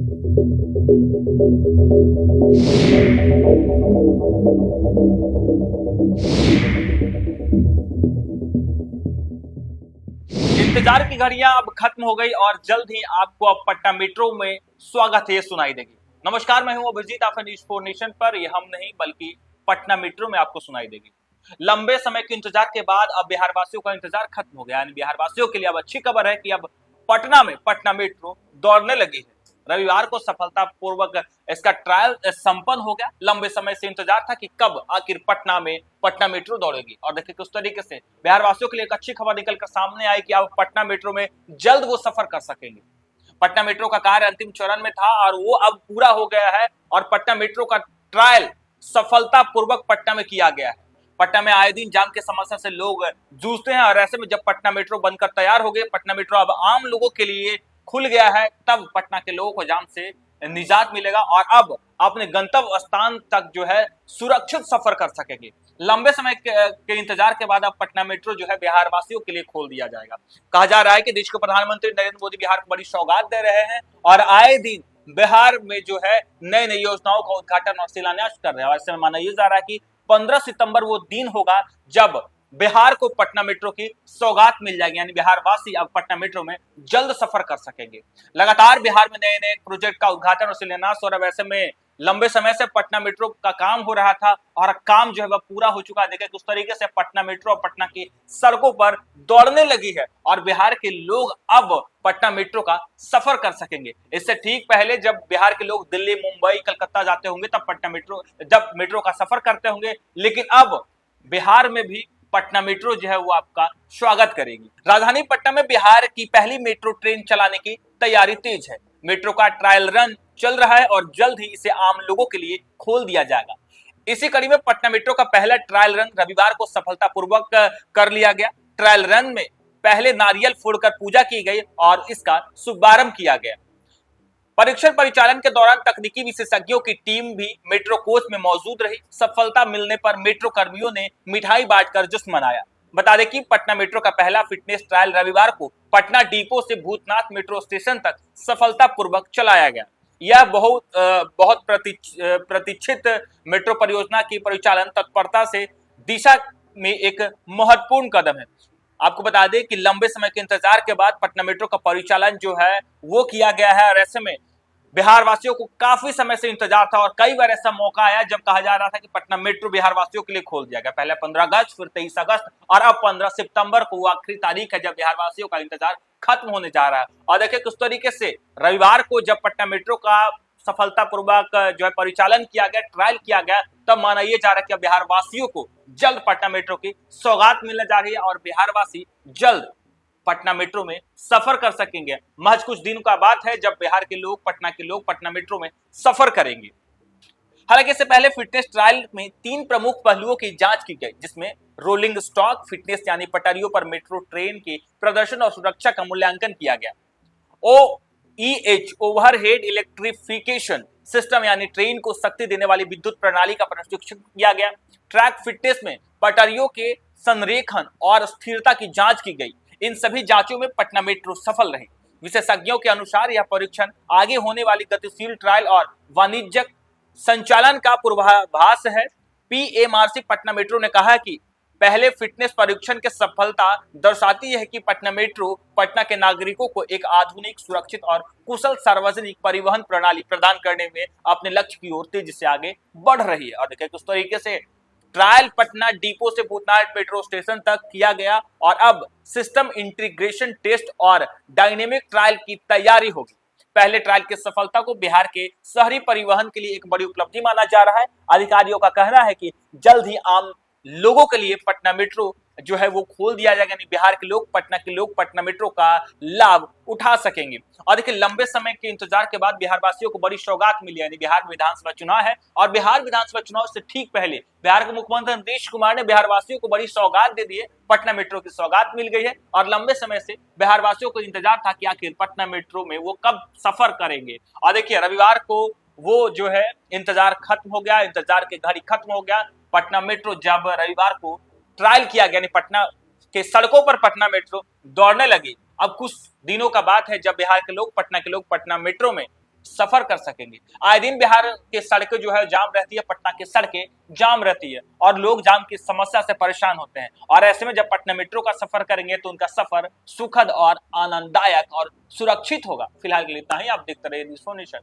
इंतजार की घड़ियां अब खत्म हो गई और जल्द ही आपको अब पटना मेट्रो में स्वागत है सुनाई देगी। नमस्कार, मैं हूं अभिजीत, आप न्यूज 4 नेशन पर। ये हम नहीं बल्कि पटना मेट्रो में आपको सुनाई देगी। लंबे समय के इंतजार के बाद अब बिहार वासियों का इंतजार खत्म हो गया। यानी बिहार वासियों के लिए अब अच्छी खबर है कि अब पटना में पटना मेट्रो दौड़ने लगी है। रविवार को सफलतापूर्वक इसका ट्रायल संपन्न हो गया। लंबे समय से इंतजार था कि कब आखिर पटना में पटना मेट्रो दौड़ेगी और देखिए किस तरीके से बिहार वासियों के लिए एक अच्छी खबर निकलकर सामने आई कि अब पटना मेट्रो में जल्द वो सफर कर सकेंगे। पटना मेट्रो का कार्य अंतिम चरण में था और वो अब पूरा हो गया है और पटना मेट्रो का ट्रायल सफलतापूर्वक पटना में किया गया है। पटना में आए दिन जाम की समस्या से लोग जूझते हैं और ऐसे में जब पटना मेट्रो बनकर तैयार हो गए, पटना मेट्रो अब आम लोगों के लिए खुल गया है, तब पटना के लोगों को जाम से निजात मिलेगा और अब अपने गंतव्य स्थान तक जो है सुरक्षित सफर कर सकेंगे। लंबे समय के इंतजार के बाद अब पटना मेट्रो जो है बिहार वासियों के लिए खोल दिया जाएगा। कहा जा रहा है कि देश के प्रधानमंत्री नरेंद्र मोदी बिहार को बड़ी सौगात दे रहे हैं और आए दिन बिहार में जो है नई नई योजनाओं का उद्घाटन और शिलान्यास कर रहे हैं। और ऐसे में माना यह जा रहा है कि 15 सितंबर वो दिन होगा जब बिहार को पटना मेट्रो की सौगात मिल जाएगी। यानी बिहार वासी अब पटना मेट्रो में जल्द सफर कर सकेंगे। लगातार बिहार में नए नए प्रोजेक्ट का उद्घाटन और शिलान्यास और अब ऐसे में लंबे समय से पटना मेट्रो का काम हो रहा था और काम जो है वह पूरा हो चुका है। देखिए किस तरीके से पटना मेट्रो पटना की सड़कों पर दौड़ने लगी है और बिहार के लोग अब पटना मेट्रो का सफर कर सकेंगे। इससे ठीक पहले जब बिहार के लोग दिल्ली, मुंबई, कलकत्ता जाते होंगे तब पटना मेट्रो जब मेट्रो का सफर करते होंगे, लेकिन अब बिहार में भी पटना मेट्रो जो है वो आपका स्वागत करेगी। राजधानी पटना में बिहार की पहली मेट्रो ट्रेन चलाने की तैयारी तेज है। मेट्रो का ट्रायल रन चल रहा है और जल्द ही इसे आम लोगों के लिए खोल दिया जाएगा। इसी कड़ी में पटना मेट्रो का पहला ट्रायल रन रविवार को सफलतापूर्वक कर लिया गया। ट्रायल रन में पहले नारियल फोड़कर पूजा की गई और इसका शुभारंभ किया गया। परीक्षण परिचालन के दौरान तकनीकी विशेषज्ञों की टीम भी मेट्रो कोच में मौजूद रही। सफलता मिलने पर मेट्रो कर्मियों ने मिठाई बांटकर जश्न मनाया। बता दें कि पटना मेट्रो का पहला फिटनेस ट्रायल रविवार को पटना डिपो से भूतनाथ मेट्रो स्टेशन तक सफलतापूर्वक चलाया गया। यह बहुत प्रतीक्षित मेट्रो परियोजना की परिचालन तत्परता से दिशा में एक महत्वपूर्ण कदम है। आपको बता दें कि लंबे समय के इंतजार के बाद पटना मेट्रो का परिचालन जो है वो किया गया है और ऐसे में बिहार वासियों को काफी समय से इंतजार था और कई बार ऐसा मौका आया जब कहा जा रहा था कि पटना मेट्रो बिहार वासियों के लिए खोल दिया गया। पहले 15 अगस्त, फिर 23 अगस्त और अब 15 सितंबर को वो आखिरी तारीख है जब बिहार वासियों का इंतजार खत्म होने जा रहा है। और देखिए किस तरीके से रविवार को जब पटना मेट्रो का सफलतापूर्वक जो है परिचालन किया गया, ट्रायल किया गया, तब माना यह जा रहा है कि बिहार वासियों को जल्द पटना मेट्रो की सौगात मिलने जा रही है और बिहार वासी जल्द पटना मेट्रो में सफर कर सकेंगे। महज कुछ दिन का बात है जब बिहार के लोग पटना मेट्रो में सफर करेंगे। हालांकि इससे पहले फिटनेस ट्रायल में 3 प्रमुख पहलुओं की जांच की गई, जिसमें रोलिंग स्टॉक फिटनेस यानी पटरियों पर मेट्रो ट्रेन के प्रदर्शन और सुरक्षा का मूल्यांकन किया गया। OEH ओवरहेड इलेक्ट्रिफिकेशन सिस्टम यानी ट्रेन को शक्ति देने वाली विद्युत प्रणाली का प्रशिक्षण किया गया। ट्रैक फिटनेस में पटरियों के संरेखन और स्थिरता की जांच की गई। इन सभी जांचों में पटना मेट्रो सफल रही। विशेषज्ञों के अनुसार यह परीक्षण आगे होने वाली गतिशील ट्रायल और वाणिज्यिक संचालन का पूर्वाभास है। PMRC पटना मेट्रो ने कहा कि पहले फिटनेस परीक्षण की सफलता दर्शाती है कि पटना मेट्रो पटना के नागरिकों को एक आधुनिक, सुरक्षित और कुशल सार्वजनिक परिवहन प्रणाली प्रदान करने में अपने लक्ष्य की ओर तेजी से आगे बढ़ रही है। और देखिए किस तरीके से ट्रायल पटना डिपो से भूतनाथ मेट्रो स्टेशन तक किया गया और अब सिस्टम इंटीग्रेशन टेस्ट और डायनेमिक ट्रायल की तैयारी होगी। पहले ट्रायल की सफलता को बिहार के शहरी परिवहन के लिए एक बड़ी उपलब्धि माना जा रहा है। अधिकारियों का कहना है कि जल्द ही आम लोगों के लिए पटना मेट्रो जो है वो खोल दिया जाएगा, यानी बिहार के लोग पटना मेट्रो का लाभ उठा सकेंगे। और देखिए लंबे समय के इंतजार के बाद बिहार वासियों को बड़ी सौगात मिली, यानी बिहार विधानसभा चुनाव है और बिहार विधानसभा चुनाव से ठीक पहले बिहार के मुख्यमंत्री नीतीश कुमार ने बिहार वासियों को बड़ी सौगात दे दी है। पटना मेट्रो की सौगात मिल गई है और लंबे समय से बिहार वासियों को इंतजार था कि आखिर पटना मेट्रो में वो कब सफर करेंगे। और देखिए रविवार को वो जो है इंतजार खत्म हो गया, इंतजार की घड़ी खत्म हो गया। पटना मेट्रो जब रविवार को ट्रायल किया गया, यानी पटना के सड़कों पर पटना मेट्रो दौड़ने लगी। अब कुछ दिनों का बात है जब बिहार के लोग पटना मेट्रो में सफर कर सकेंगे। आए दिन बिहार के सड़कें जो है जाम रहती है, पटना की सड़कें जाम रहती है और लोग जाम की समस्या से परेशान होते हैं। और ऐसे में जब पटना मेट्रो का सफर करेंगे तो उनका सफर सुखद और आनंददायक और सुरक्षित होगा। फिलहाल के लिए इतना ही। आप देखते रहिए न्यूज़4नेशन।